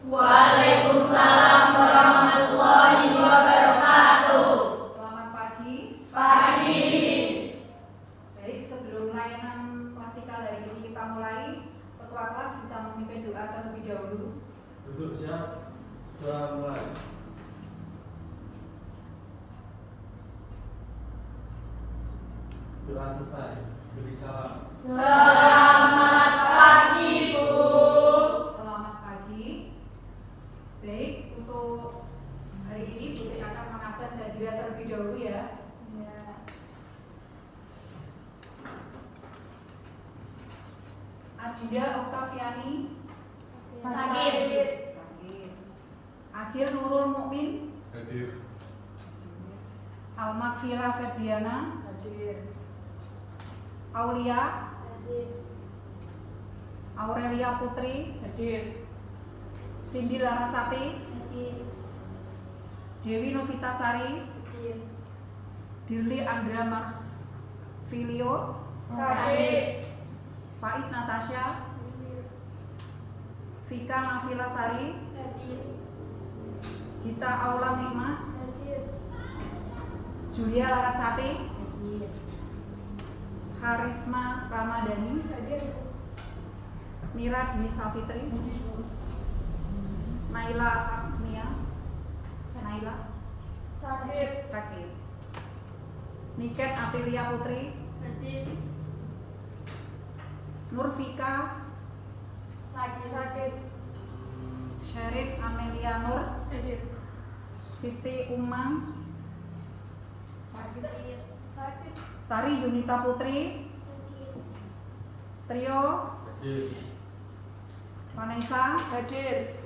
Waalaikumsalam warahmatullahi wabarakatuh. Selamat pagi. Pagi. Baik, sebelum layanan klasikal hari ini kita mulai, ketua kelas bisa memimpin doa terlebih dahulu. Duduk siap, doa mulai. Doa selesai, beri salam. Selamat pagi, Bu. Selamat pagi. Baik, untuk hari ini Bu Tik akan mengabsen hadirat terlebih dahulu ya. Adinda Oktaviani Sakit. sakit. Akhir Nurul Mukmin, Hadir. Almakfira Febriana, Hadir. Aulia, Hadir. Aurelia Putri, Hadir. Cindy Larasati, Hadir. Dewi Novitasari, Hadir. Dirli Andra Marfilio, Hadir. Faiz Natasha, Vika Nafila Sari, Hadir. Gita Aula Nikmah, Hadir. Julia Larasati, Hadir. Harisma Ramadhani, Hadir. Mira Dwi Safitri, Naila Agnia, Naila sakit, Niken Aprilia Putri, Hadir. Nurfika, Sakit. Syarid Amelia Nur, Hadir. Siti Umang, Sakit. Tari Yunita Putri, Trio, Hadir. Vanessa, hadir.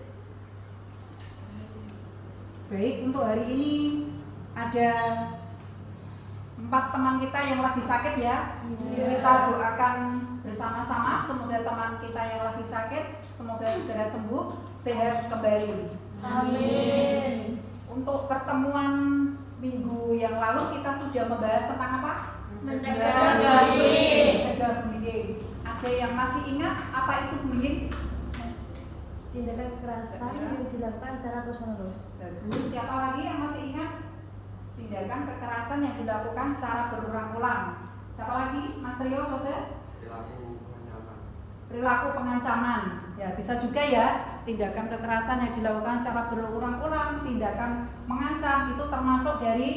Baik, untuk hari ini ada 4 teman kita yang lagi sakit ya. Iya. Kita doakan bersama-sama semoga teman kita yang lagi sakit semoga segera sembuh, sehat kembali. Amin. Untuk pertemuan minggu yang lalu kita sudah membahas tentang apa? Mencegah bullying. Mencegah bullying. Ada yang masih ingat apa itu bullying? Tindakan kekerasan yang dilakukan secara terus-menerus. Bagus. Siapa lagi yang masih ingat? Tindakan kekerasan yang dilakukan secara berulang-ulang. Siapa lagi? Mas Rio, coba. Perilaku pengancaman. Perilaku pengancaman. Ya, bisa juga ya. Tindakan kekerasan yang dilakukan secara berulang-ulang, tindakan mengancam itu termasuk dari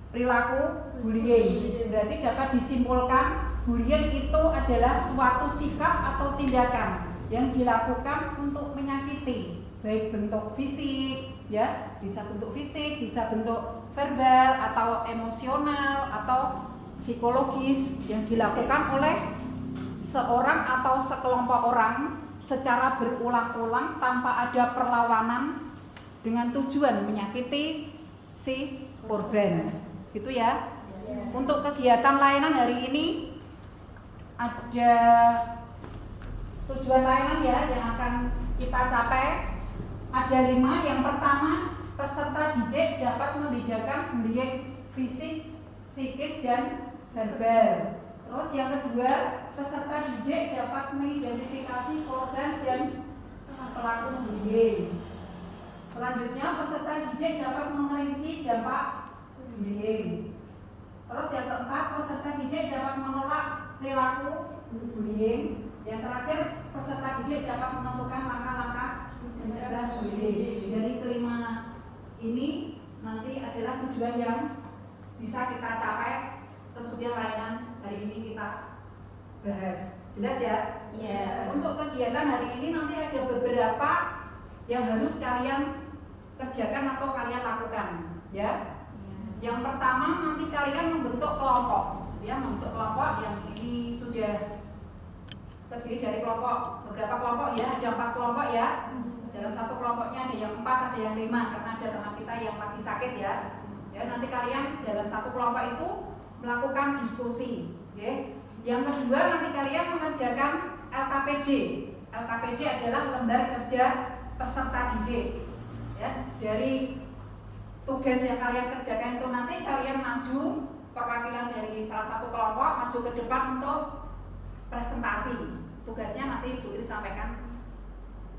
perilaku bullying. Berarti dapat disimpulkan bullying itu adalah suatu sikap atau tindakan yang dilakukan untuk menyakiti, baik bentuk fisik, ya, bisa bentuk fisik, bisa bentuk verbal atau emosional atau psikologis yang dilakukan oleh seorang atau sekelompok orang secara berulang-ulang tanpa ada perlawanan dengan tujuan menyakiti si korban. Gitu ya. Untuk kegiatan layanan hari ini ada tujuan layanan ya yang akan kita capai. Ada 5. Yang pertama, peserta didik dapat membedakan bullying fisik, psikis, dan verbal. Terus yang kedua, peserta didik dapat mengidentifikasi korban dan pelaku bullying. Selanjutnya, peserta didik dapat memperinci dampak bullying. Terus yang keempat, peserta didik dapat menolak perilaku bullying. Yang terakhir, peserta didik dapat menentukan langkah-langkah mencegah bullying. Dari kelima ini nanti adalah tujuan yang bisa kita capai sesudah layanan hari ini kita bahas. Jelas ya? Iya. Untuk kegiatan hari ini nanti ada beberapa yang harus kalian kerjakan atau kalian lakukan, ya. Yang pertama nanti kalian membentuk kelompok, ya, membentuk kelompok yang ini sudah terdiri dari kelompok, beberapa kelompok ya, ada 4 kelompok ya. Dalam satu kelompoknya ada yang 4, ada yang 5 karena ada teman kita yang lagi sakit ya. Ya, nanti kalian dalam satu kelompok itu melakukan diskusi, ya. Yang kedua nanti kalian mengerjakan LKPD. LKPD adalah lembar kerja peserta didik. Ya, dari tugas yang kalian kerjakan itu nanti kalian maju perwakilan dari salah satu kelompok maju ke depan untuk presentasi. Tugasnya nanti Bu Tri sampaikan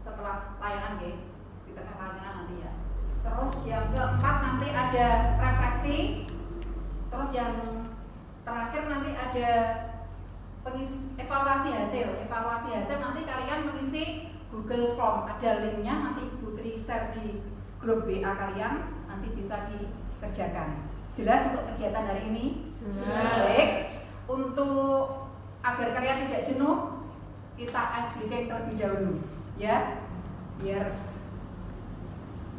setelah layanan ya. tengah-tengah nanti ya. Terus yang keempat nanti ada refleksi. Terus yang terakhir nanti ada evaluasi hasil. Evaluasi hasil nanti kalian mengisi Google Form, ada linknya, nanti Putri share di grup WA kalian, nanti bisa dikerjakan. Jelas untuk kegiatan hari ini? Jelas. Baik. Untuk agar kalian tidak jenuh, kita ice breaking terlebih dahulu, ya. Biar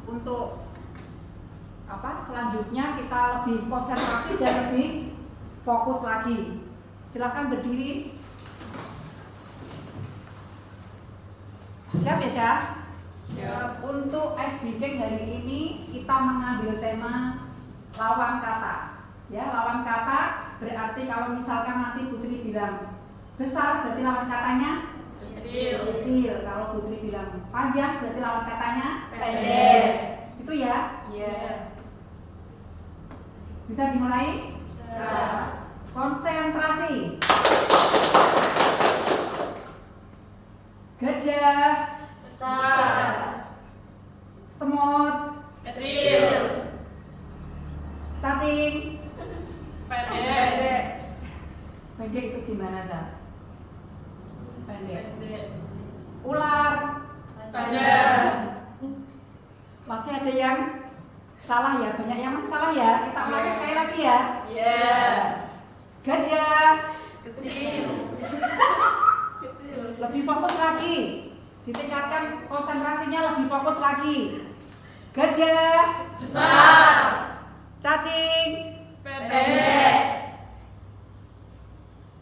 untuk selanjutnya kita lebih konsentrasi dan lebih fokus lagi. Silakan berdiri. Siap ya, Cak? Siap. Untuk ice breaking hari ini kita mengambil tema lawan kata. Ya, lawan kata berarti kalau misalkan nanti Putri bilang besar berarti lawan katanya Kecil. kecil. Kalau Putri bilang panjang berarti lawan katanya Pendek. Itu ya. Iya. Bisa dimulai? Bisa. Konsentrasi. Gajah, Besar. semut, Kecil. cacing. Pendek. Pendek itu gimana, Cak? Pendek. Pendek. Ular. Panjang. Masih ada yang salah ya? Banyak yang masih salah ya? Kita ulangi sekali lagi ya. Iya. Gajah. Kecil. Lebih fokus lagi. Ditingkatkan konsentrasinya, lebih fokus lagi. Gajah. Besar. Cacing. Pendek.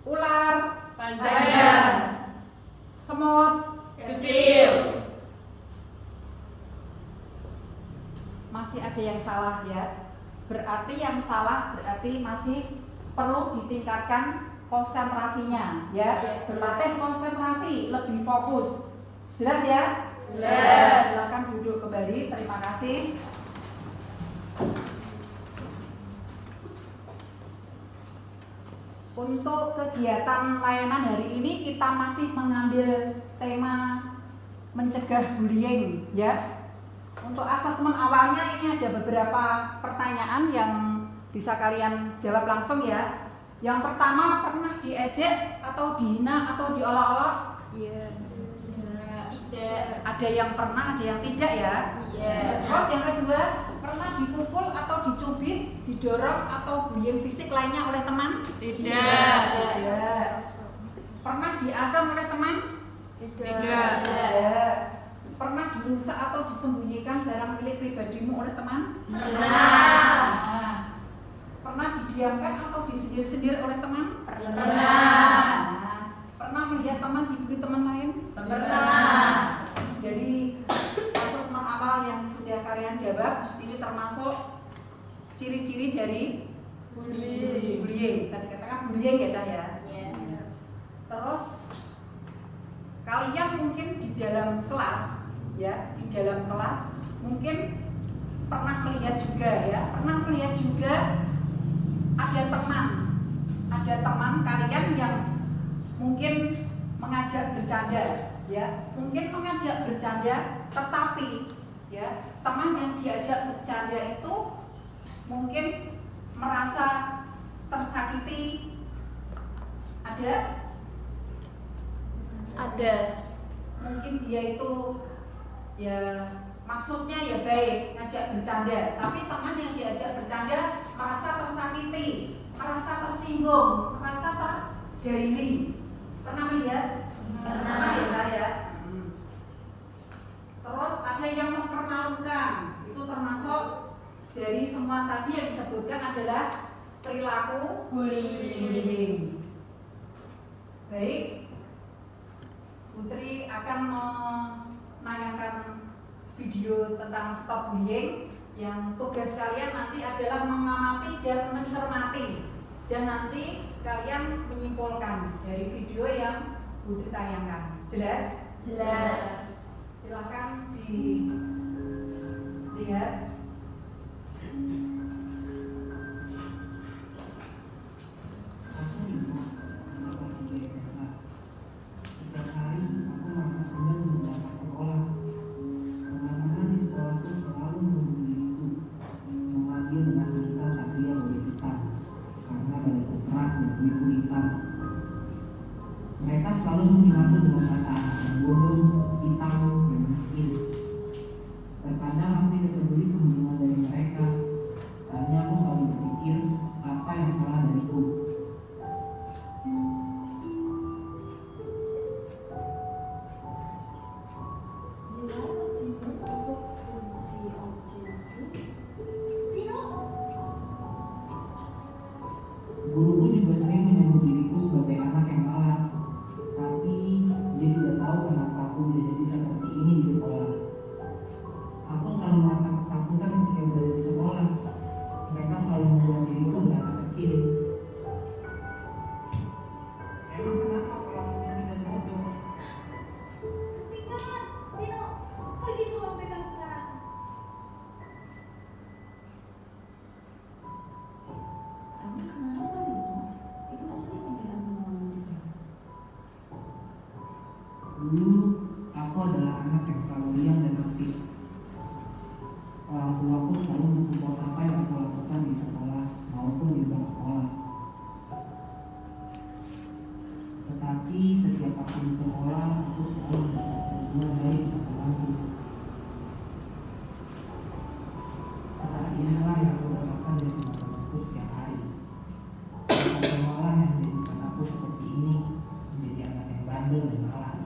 Ular. Panjang. Semut. Kecil. Masih ada yang salah ya. Berarti yang salah berarti masih perlu ditingkatkan konsentrasinya ya. Berlatih konsentrasi, lebih fokus. Jelas ya? Jelas. Silakan duduk kembali. Terima kasih. Untuk kegiatan layanan hari ini kita masih mengambil tema mencegah bullying ya. Untuk asesmen awalnya ini ada beberapa pertanyaan yang bisa kalian jawab langsung ya. Yang pertama, pernah diejek atau dihina atau diolok-olok? Iya. Tidak. Ada yang pernah, ada yang tidak ya. Iya. Terus yang kedua, pernah dipukul atau dicubit, didorong atau bullying fisik lainnya oleh teman? Tidak. Tidak. Pernah diancam oleh teman? Tidak. Tidak. Pernah dirusak atau disembunyikan barang milik pribadimu oleh teman? Pernah. Nah, pernah didiamkan atau disindir-sindir oleh teman? Pernah. Nah, pernah melihat teman dibully teman lain? Pernah. Jadi asesmen awal yang sudah kalian jawab ini termasuk ciri-ciri dari bullying. Bisa dikatakan bullying ya, Cah ya. Iya. Terus kalian mungkin di dalam kelas ya, di dalam kelas mungkin pernah melihat juga ya, pernah melihat juga ada teman kalian yang mungkin mengajak bercanda ya, mungkin mengajak bercanda, tetapi ya teman yang diajak bercanda itu mungkin merasa tersakiti. Ada mungkin dia itu ya maksudnya ya baik ngajak bercanda, tapi teman yang diajak bercanda merasa tersakiti, merasa tersinggung, merasa terjahili. Pernah melihat? Pernah ya, saya. Terus ada yang mempermalukan, itu termasuk dari semua tadi yang disebutkan adalah perilaku bullying. Baik, Putri akan menayangkan video tentang stop bullying yang tugas kalian nanti adalah mengamati dan mencermati, dan nanti kalian menyimpulkan dari video yang Putri tayangkan. Jelas? Jelas. Silakan dilihat. Aku ingat ketika sampai SMA. Setiap hari aku merasa pengen berangkat sekolah. Teman-teman di sekolah bodoh, hitam, dan miskin. Terkadang aku tidak peduli pembunuhan dari mereka. Hanya aku selalu berpikir apa yang salah dariku. Guruku juga sering menyebut diriku sebagai anak yang malas, tapi dia tidak tahu kenapa aku bisa jadi seperti ini di sekolah. Aku selalu merasa ketakutan ketika berada di sekolah. Mereka selalu membuat diriku merasa kecil. Emang kenapa kalau aku miskin dan bodoh? Hentikan, Vino, pergi ke ruang BK sekarang. Kamu kenapa Vino? Ibu sering mendengar ngomong di kelas. Dulu aku adalah anak yang selalu liar dan aktif. Orang tuaku selalu mensupport apa yang aku lakukan di sekolah maupun di luar sekolah. Tetapi setiap aku di sekolah, aku selalu mendapat bantuan dari teman-temanku. Saat inilah yang aku dapatkan dari teman-temanku setiap hari. Mereka semualah yang menjadikan aku seperti ini, menjadi anak yang bandel dan malas.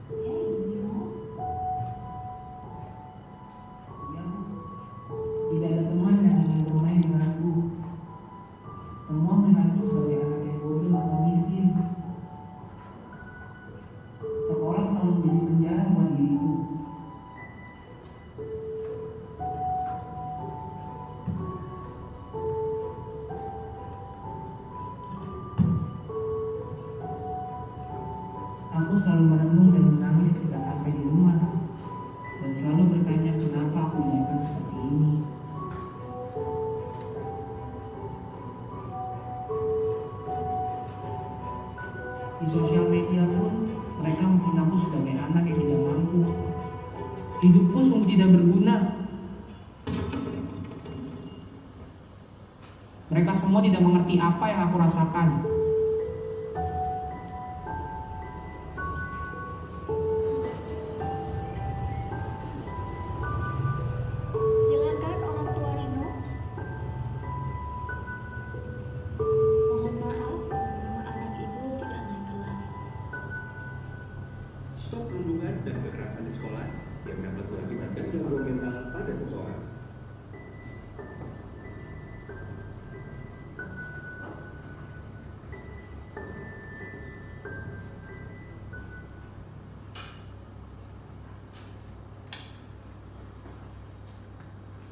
Hei Vino, Ya, Bu. Tidak ada teman yang ingin bermain denganku. Semua melihatku sebagai anak yang bodoh atau miskin. Sekolah selalu menjadi penjara buat diriku. Aku selalu merenung dan menangis ketika sampai di rumah, dan selalu bertanya kenapa aku dilakukan seperti ini. Di sosial media pun mereka menghina aku sebagai anak yang tidak mampu. Hidupku sungguh tidak berguna. Mereka semua tidak mengerti apa yang aku rasakan. Silakan orang tua Rino. Mohon maaf, nama anak ibu tidak naik kelas. Stop perundungan dan kekerasan di sekolah yang dapat mengakibatkan gangguan mental pada seseorang.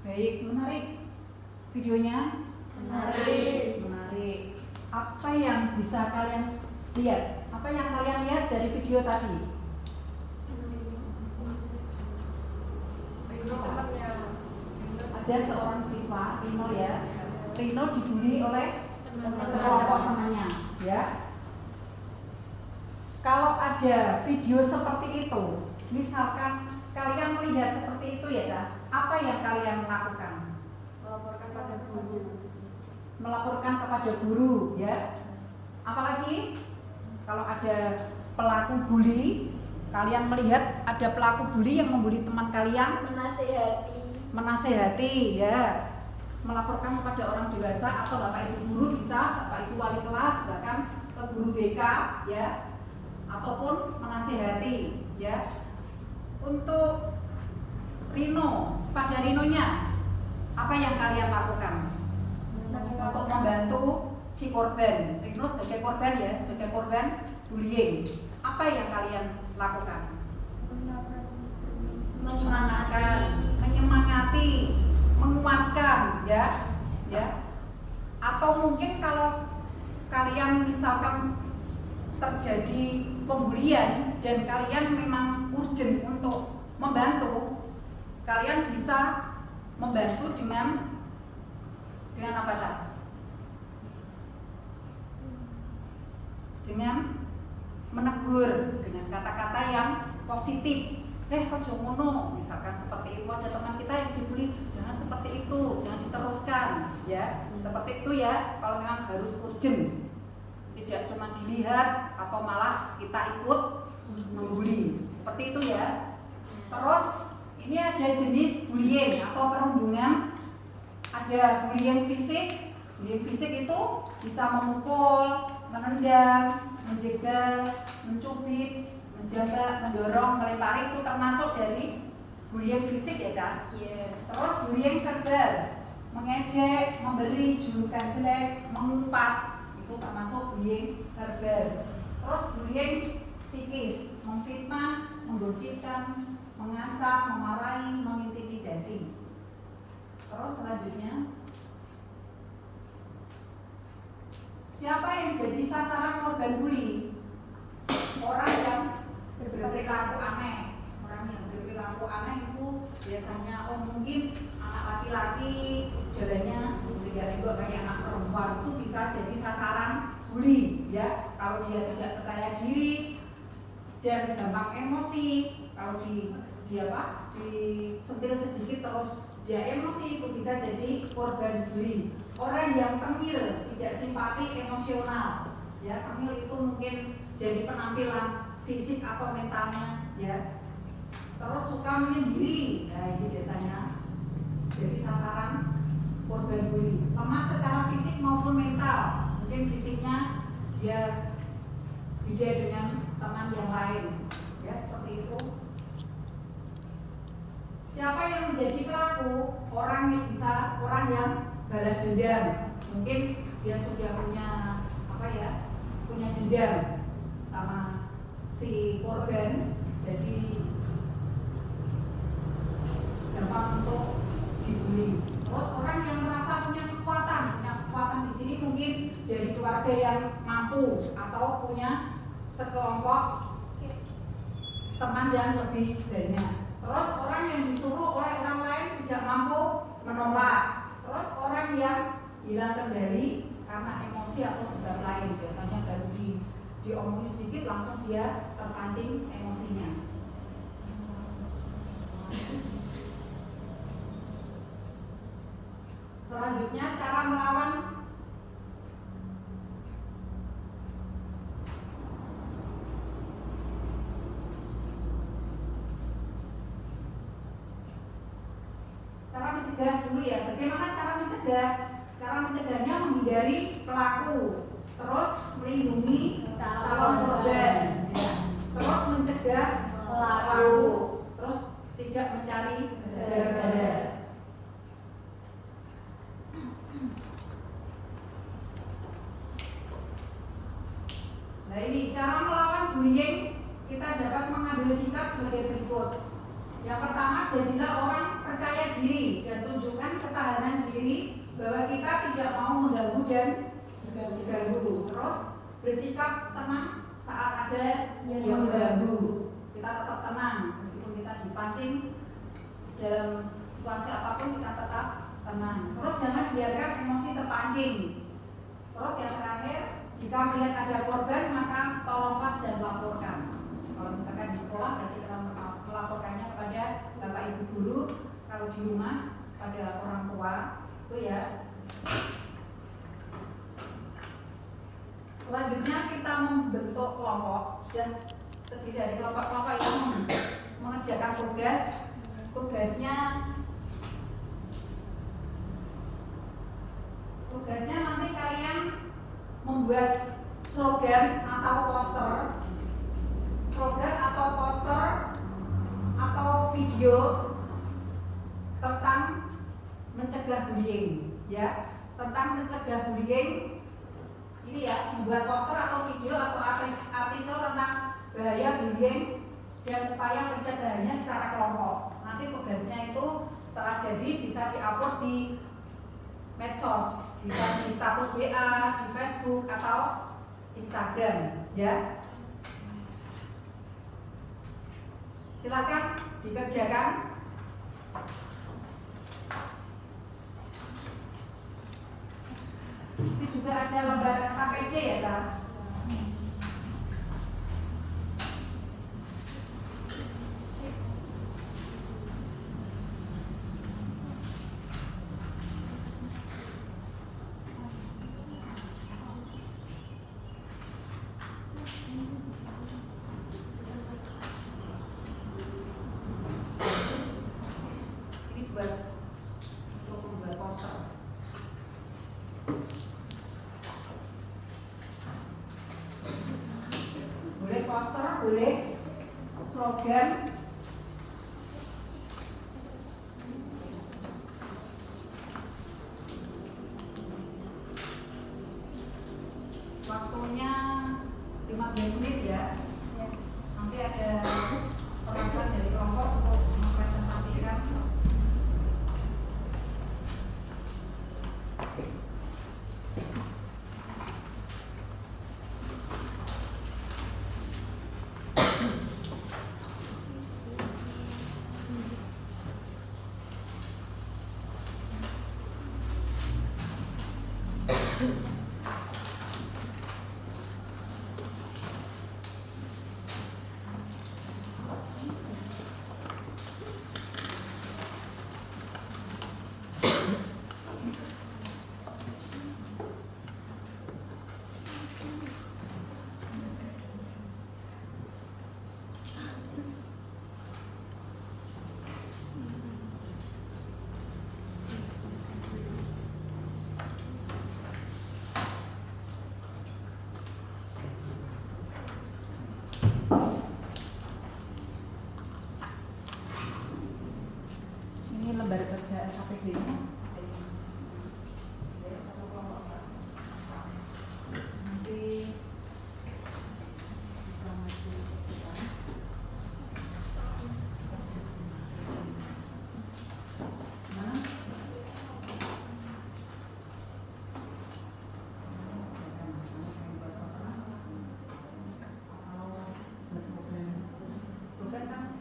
Baik, menarik videonya. Menarik. Menarik. Apa yang bisa kalian lihat? Apa yang kalian lihat dari video tadi? Ada seorang siswa, Rino ya. Rino dibully oleh sekelompok temannya, ya. Kalau ada video seperti itu, misalkan kalian melihat seperti itu ya, Cak, apa yang kalian lakukan? Melaporkan pada guru. Melaporkan kepada guru, ya. Apalagi kalau ada pelaku bully, kalian melihat ada pelaku bully yang membuli teman kalian, menasehati, ya. Melaporkan kepada orang dewasa atau bapak ibu guru, bisa bapak ibu wali kelas, bahkan ke guru BK, ya. Ataupun menasehati, ya. Untuk Rino, pada Rinonya, apa yang kalian lakukan untuk membantu si korban? Rino sebagai korban ya, sebagai korban bullying, apa yang kalian lakukan? Menyemangati, menguatkan, ya, ya. Atau mungkin kalau kalian misalkan terjadi pembulian dan kalian memang urgent untuk membantu, kalian bisa membantu dengan apa, Cak? Dengan menegur dengan kata-kata yang positif. ojo ngono, misalkan seperti itu. Ada teman kita yang dibully, jangan seperti itu, jangan diteruskan, ya. Seperti itu ya, kalau memang harus urgent, tidak cuma dilihat atau malah kita ikut membuli, seperti itu ya. Terus ini ada jenis bullying atau perundungan. Ada bullying fisik. Bullying fisik itu bisa memukul, menendang, menjegal, mencubit, menjambak, mendorong, melempari, itu termasuk dari bullying fisik ya, Cak? Iya. Terus bullying verbal, mengejek, memberi julukan jelek, mengumpat, itu termasuk bullying verbal. Terus bullying psikis, memfitnah, menggosipkan, mengancam, memarahi, mengintimidasi. Terus selanjutnya, siapa yang jadi sasaran korban bully? Orang yang berperilaku aneh. Orang yang berperilaku aneh itu biasanya mungkin anak laki-laki jalannya juga kayak anak perempuan, itu bisa jadi sasaran bully ya. Kalau dia tidak percaya diri dan gampang emosi, kalau disentil sedikit terus dia emosi, itu bisa jadi korban bully. Orang yang tengil, tidak simpati, emosional ya. Tengil itu mungkin dari penampilan fisik atau mentalnya ya. Terus suka menyendiri, nah ini biasanya jadi sasaran korban bully. Lemah secara fisik maupun mental, mungkin fisiknya dia beda dengan teman yang lain ya, seperti itu. Siapa yang menjadi pelaku? Orang yang balas dendam. Mungkin dia sudah punya dendam sama si korban, jadi gampang untuk dibully. Terus orang yang merasa punya kekuatan di sini mungkin dari keluarga yang mampu atau punya sekelompok teman yang lebih banyak. Terus orang yang disuruh oleh orang lain tidak mampu menolak. Terus orang yang hilang kendali karena emosi atau sebab lain, biasanya baru diomongin sedikit langsung dia terpancing emosinya. Selanjutnya cara melawan mencegah dulu ya. Bagaimana cara mencegah? Cara mencegahnya menghindari pelaku, terus melindungi calon korban, ya. Terus mencegah pelaku, terus tidak mencari gara-gara. Nah ini cara melawan bullying, kita dapat mengambil sikap sebagai berikut. Yang pertama, jadilah orang percaya diri dan tunjukkan ketahanan diri bahwa kita tidak mau mengganggu dan diganggu. Terus bersikap tenang saat ada yang mengganggu. Kita tetap tenang meskipun kita dipancing dalam situasi apapun, kita tetap tenang. Terus jangan biarkan emosi terpancing. Terus yang terakhir, jika melihat ada korban maka tolonglah dan laporkan. Kalau misalkan di sekolah berarti kita melaporkannya kepada bapak ibu guru, kalau di rumah pada orang tua itu ya. Selanjutnya kita membentuk kelompok, sudah terdiri dari kelompok-kelompok yang mengerjakan tugas. Tugasnya nanti kalian membuat slogan atau poster atau video tentang mencegah bullying ya, tentang mencegah bullying ini ya, membuat poster atau video atau artikel tentang bahaya bullying dan upaya pencegahannya secara kelompok. Nanti tugasnya itu setelah jadi bisa diupload di medsos, bisa di status WA, di Facebook atau Instagram ya. Silakan dikerjakan. Itu juga ada lembaran KPD ya, Kak? Boleh poster, boleh slogan. Waktunya 15 menit ya. Nanti ada perwakilan dari kelompok untuk mempresentasikan. Ini lembar kerja SKPD-nya. Masih bisa maju ke depan. Mana? Sudah kan?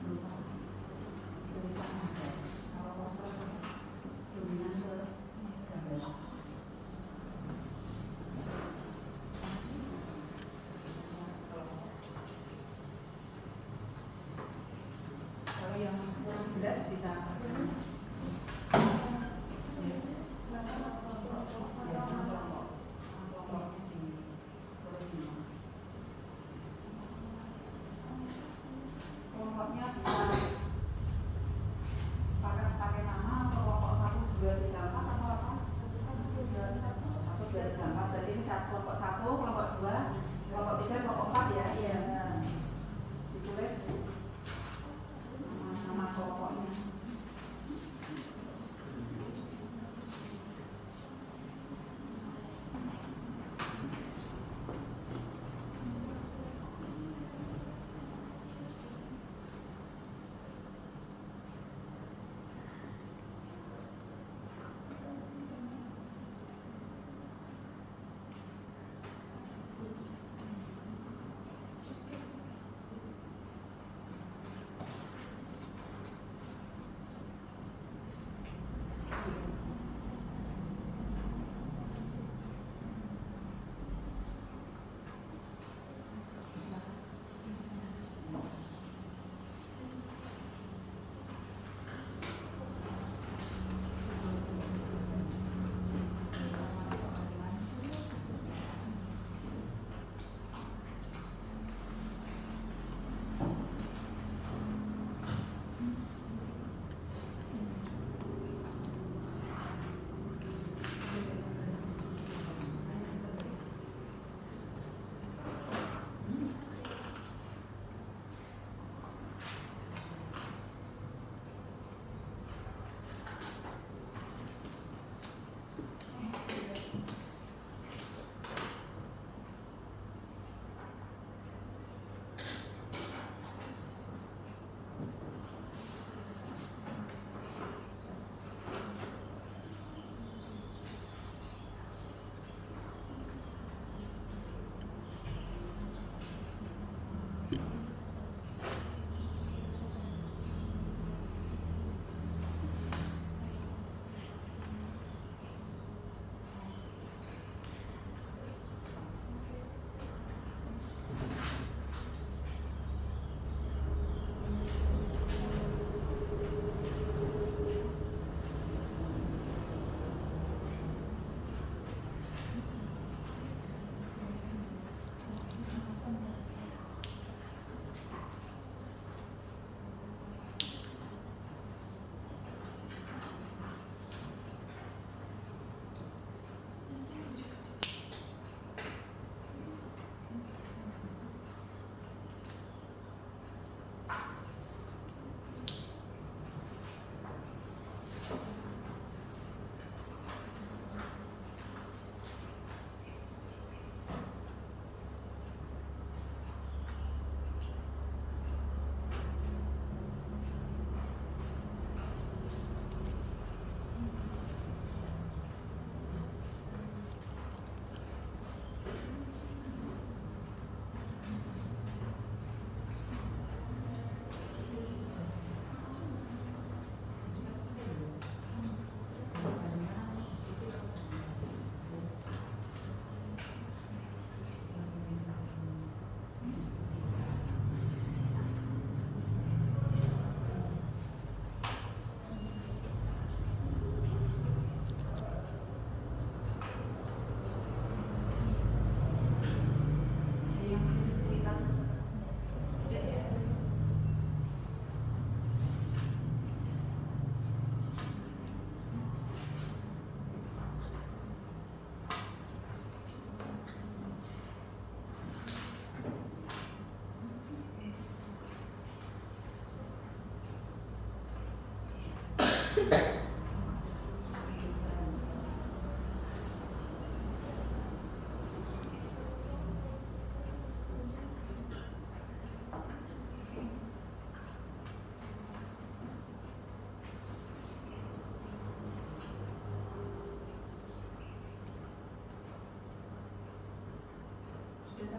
Kalau yang kurang jelas bisa kelompoknya bisa pakai nama atau kelompok 1, 2, 3, 4 atau apa? 1, 2, 3, 4. Berarti ini kelompok 1, kelompok 2, kelompok 3, kelompok 4 ya? Iya. Ditulis nama kelompoknya.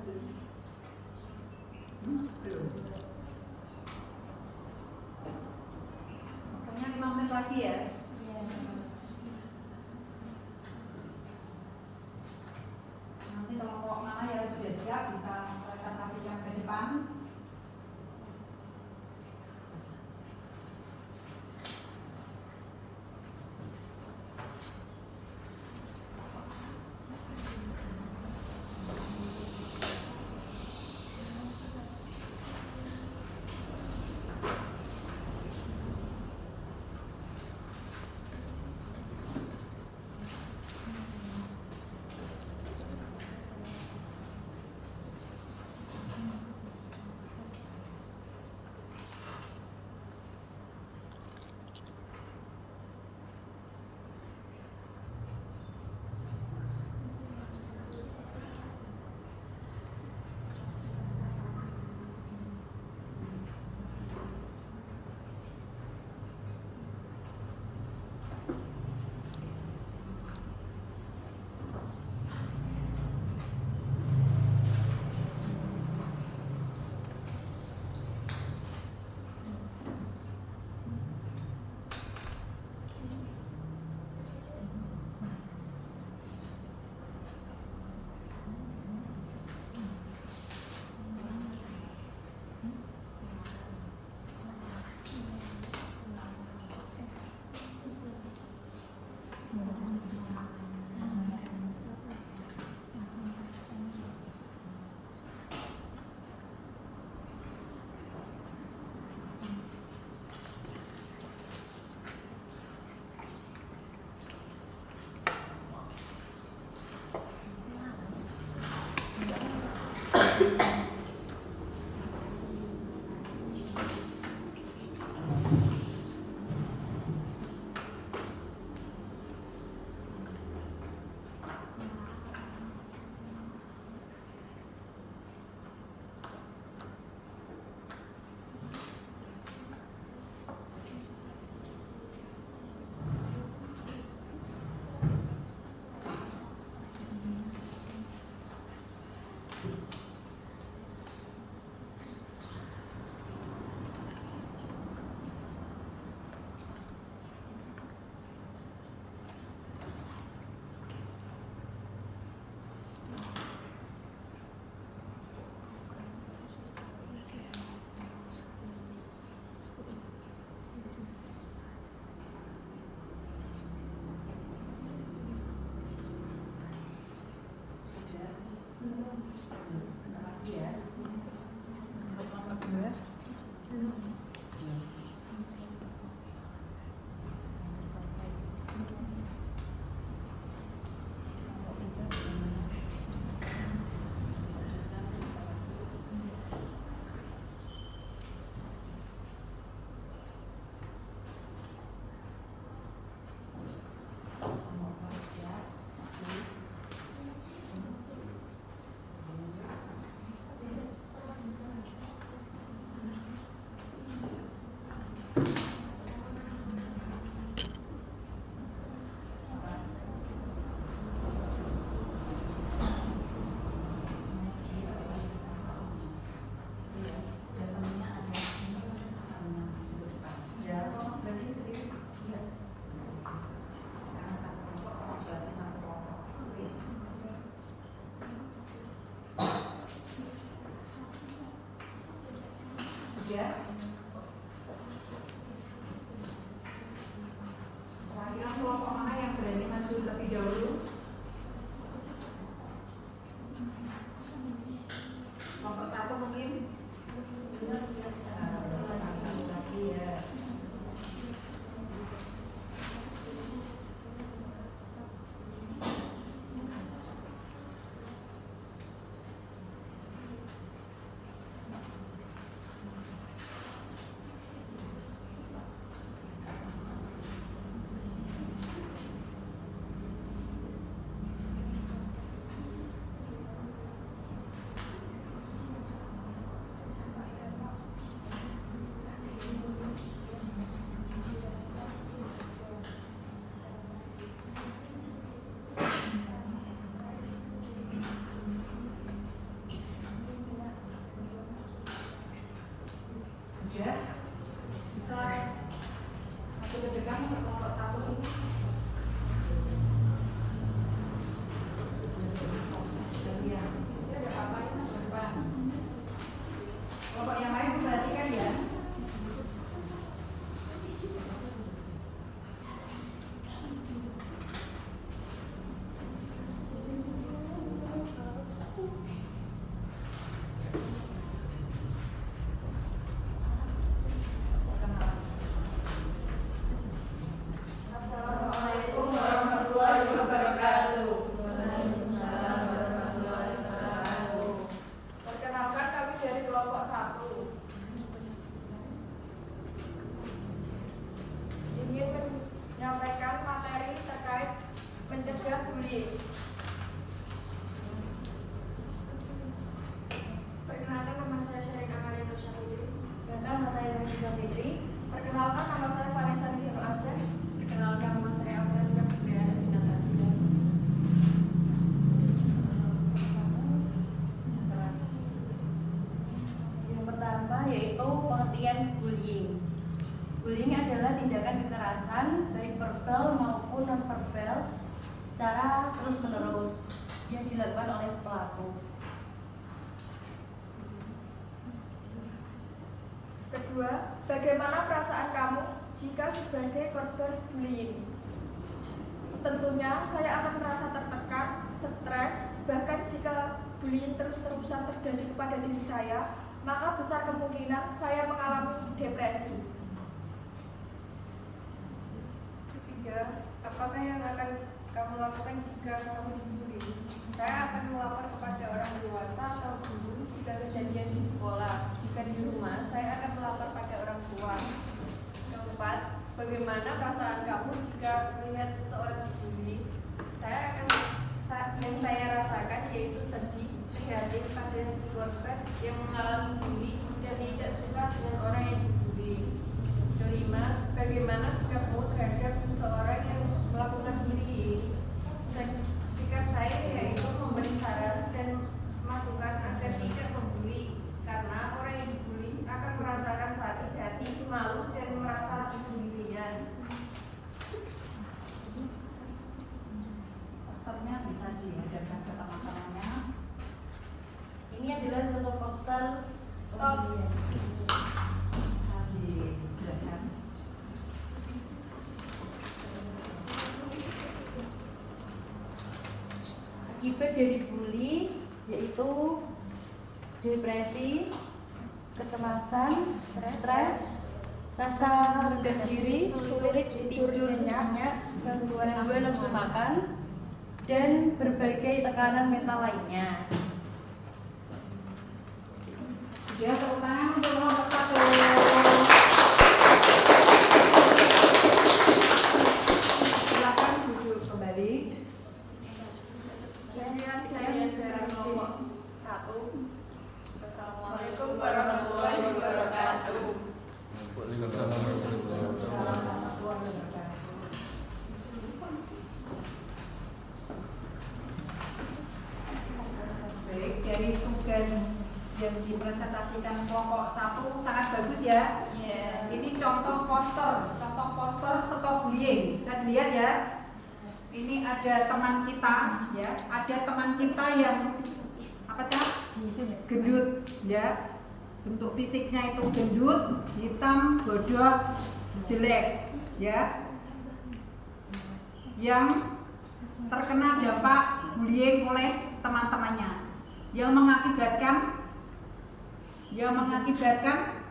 Belum. Pokoknya 5 menit lagi ya. Nanti kelompok mana yang sudah siap bisa presentasikan ke depan. Sebentar lagi ya. Untuk nomor 2. Sudah. Kira-kira kelompok mana yang berani maju lebih dahulu? Kelompok 1 mungkin? Lagi ya. tindakan kekerasan baik verbal maupun non-verbal secara terus-menerus yang dilakukan oleh pelaku. Kedua, bagaimana perasaan kamu jika sebagai korban bullying? Tentunya saya akan merasa tertekan, stres, bahkan jika bullying terus-terusan terjadi kepada diri saya, maka besar kemungkinan saya mengalami depresi. Ketiga, apakah yang akan kamu lakukan jika kamu dibully? Saya akan melapor kepada orang dewasa atau guru jika kejadian di sekolah. Jika di rumah, saya akan melapor pada orang tua. Keempat, bagaimana perasaan kamu jika melihat seseorang dibully? Yang saya rasakan yaitu sedih, prihatin pada si korban yang mengalami bully dan tidak suka dengan orang yang dibully. Kelima, bagaimana sikapmu terhadap seseorang yang melakukan bullying? Sikap saya yaitu memberi saran dan masukan agar tidak membuli, karena orang yang dibully akan merasakan sakit hati, malu, dan merasa sendirian. Posternya bisa dihadapkan ke teman-temannya. Ini adalah contoh poster. Stop. Bisa dijelaskan. Akibat dari bully yaitu depresi, kecemasan, stres, rasa rendah diri, sulit tidur nyenyak, gangguan nafsu makan, dan berbagai tekanan mental lainnya. Sudah, tepuk tangan untuk nomor 1. Silakan duduk kembali. Sekian dari kelompok 1. Wassalamualaikum warahmatullahi wabarakatuh. Baik, dari tugas yang dipresentasikan kelompok 1 sangat bagus ya. Ini contoh poster stop bullying. Bisa dilihat ya. Ini ada teman kita ya, ada teman kita yang apa Cak? Gendut ya. Bentuk fisiknya itu gendut, hitam, bodoh, jelek ya. Yang terkena dampak bullying oleh teman-temannya yang mengakibatkan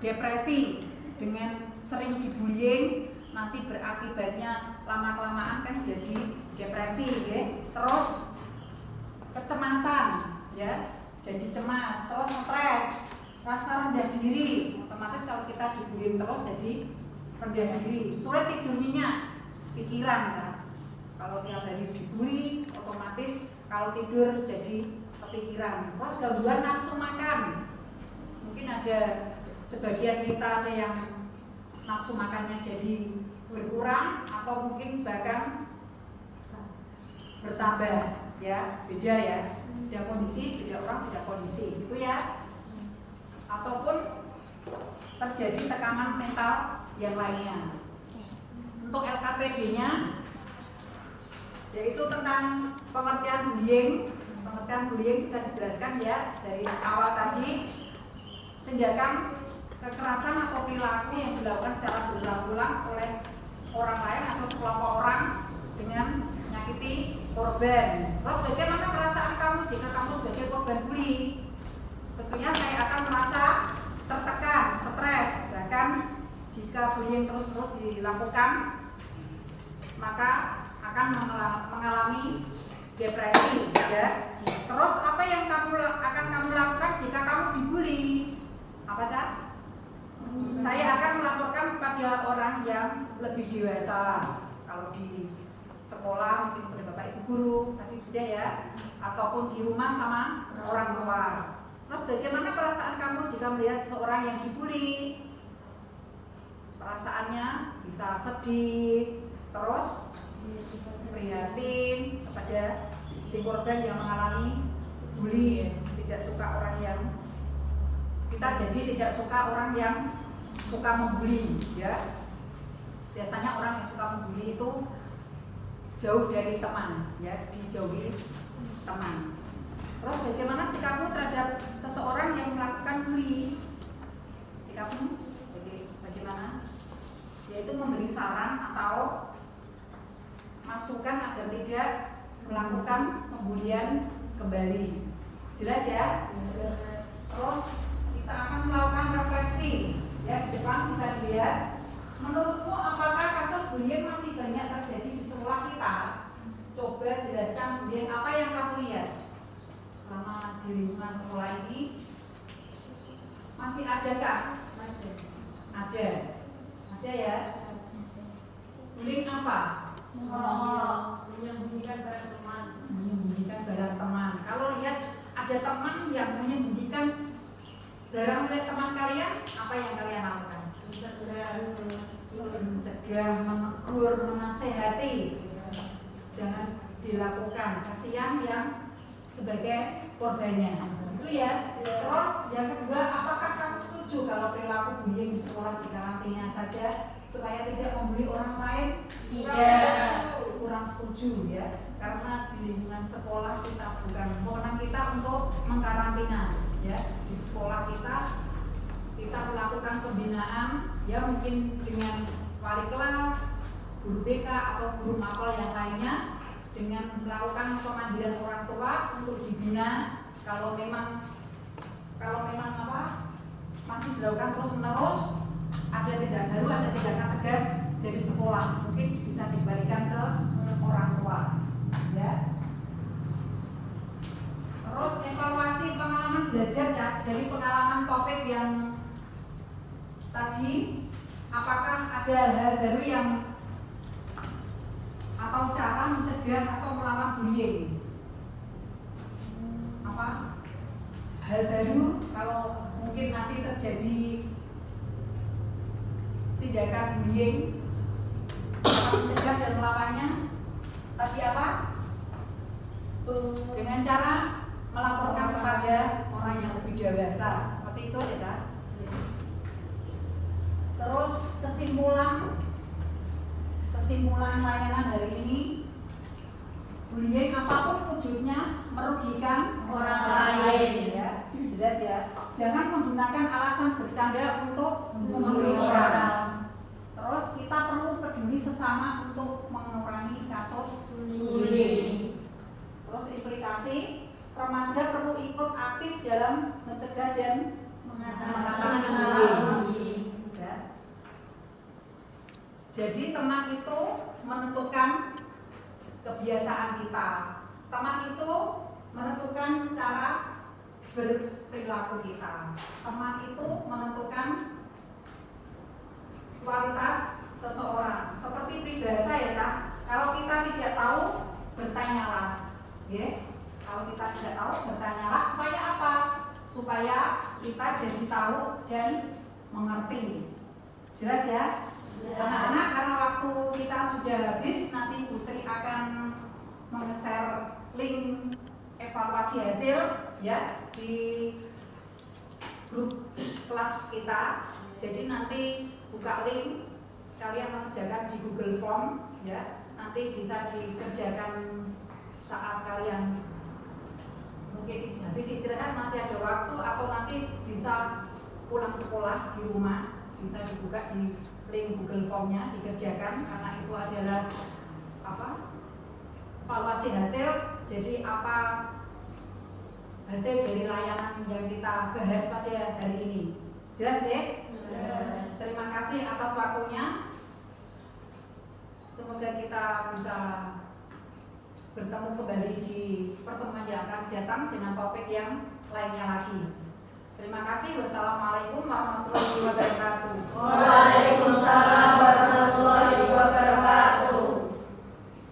depresi. Dengan sering dibullying nanti berakibatnya lama-kelamaan kan jadi depresi ya. Terus kecemasan ya, jadi cemas, terus stres, rasa rendah diri. Otomatis kalau kita dibullying terus jadi rendah diri, sulit tidur nyenyak, pikiran kan. Kalau tiap hari dibully otomatis kalau tidur jadi kepikiran. Terus gangguan nafsu makan. Mungkin ada sebagian kita ada yang nafsu makannya jadi berkurang atau mungkin bahkan bertambah ya, beda ya. Beda kondisi, beda orang, beda kondisi gitu ya. Ataupun terjadi tekanan mental yang lainnya. Untuk LKPD-nya yaitu tentang pengertian bullying. Pengertian bullying bisa dijelaskan ya dari awal tadi. Tindakan kekerasan atau perilaku yang dilakukan secara berulang-ulang oleh orang lain atau sekelompok orang dengan menyakiti korban. Terus bagaimana perasaan kamu jika kamu sebagai korban bully? Tentunya saya akan merasa tertekan, stres, bahkan jika bullying terus-terus dilakukan maka akan mengalami depresi ya. Terus apa yang akan kamu lakukan jika kamu dibully? Apa Cak? Saya akan melaporkan kepada orang yang lebih dewasa. Kalau di sekolah mungkin kepada Bapak Ibu guru, tadi sudah ya. Ataupun di rumah sama orang tua. Terus bagaimana perasaan kamu jika melihat seorang yang dibully? Perasaannya bisa sedih, terus prihatin kepada si korban yang mengalami bully, tidak suka orang yang kita jadi tidak suka orang yang suka membuli ya. biasanya orang yang suka membuli itu jauh dari teman, ya, dijauhi teman. Terus bagaimana sikapmu terhadap seseorang yang melakukan bully? Sikapmu bagaimana? Yaitu memberi saran atau masukan agar tidak melakukan pembulian kembali. Jelas ya? Terus kita akan melakukan refleksi. Ya, di depan bisa dilihat. Menurutmu apakah kasus bullying masih banyak terjadi di sekolah kita? Coba jelaskan bullying apa yang kamu lihat selama di lingkungan sekolah ini. Masih adakah? Ada. Ada ya? Bullying apa? Menyembunyikan barang teman. Menyembunyikan barang teman. Kalau lihat ada teman yang menyembunyikan barang milik teman kalian, apa yang kalian lakukan? Mencegah, menegur, menasehati. Jangan dilakukan. Kasihan yang sebagai korbannya. Itu ya. Terus yang kedua, apakah kamu setuju kalau perilaku bullying di sekolah dikarantina saja supaya tidak membuli orang lain? Tidak. Kurang setuju ya, karena di lingkungan sekolah kita bukan wewenang kita untuk mengkarantina ya. Di sekolah kita melakukan pembinaan ya, mungkin dengan wali kelas, guru BK atau guru mapel yang lainnya, dengan melakukan pemanggilan orang tua untuk dibina. Kalau memang masih dilakukan terus menerus, ada tindakan baru, ada tindakan tegas dari sekolah, mungkin bisa dikembalikan ke orang tua ya. Terus evaluasi pengalaman belajar ya, dari pengalaman topik yang tadi, apakah ada hal baru yang atau cara mencegah atau melawan bullying? Apa hal baru kalau mungkin nanti terjadi tindakan bullying, mencegah dan melawannya? Tadi apa? Dengan cara melaporkan kepada orang yang lebih dewasa, seperti itu ya Kak. Terus kesimpulan layanan hari ini, bullying apapun wujudnya merugikan Orang lain. ya. Jelas ya. Jangan menggunakan alasan bercanda untuk membuli Membuli orang. orang. Terus kita perlu peduli sesama untuk mengurangi kasus Bullying. Terus implikasi, remaja perlu ikut aktif dalam mencegah dan Mengatasi masalah bullying. ya. Jadi teman itu menentukan kebiasaan kita. Teman itu menentukan cara berperilaku kita. Teman itu menentukan kualitas seseorang. Seperti peribahasa ya Kak, kalau kita tidak tahu, bertanyalah. Ya. Kalau kita tidak tahu, bertanyalah supaya apa? Supaya kita jadi tahu dan mengerti. Jelas ya? Anak-anak, karena waktu kita sudah habis, nanti Putri akan meng-share link evaluasi hasil ya di grup kelas kita. Jadi nanti buka link, kalian mengerjakan di Google Form ya. Nanti bisa dikerjakan saat kalian mungkin habis istirahat, masih ada waktu, atau nanti bisa pulang sekolah di rumah, bisa dibuka di link Google Form-nya, dikerjakan, karena itu adalah evaluasi hasil. Jadi apa hasil dari layanan yang kita bahas pada hari ini? Jelas deh? Yes. Terima kasih atas waktunya. Semoga kita bisa bertemu kembali di pertemuan yang akan datang dengan topik yang lainnya lagi. Terima kasih. Wassalamualaikum warahmatullahi wabarakatuh.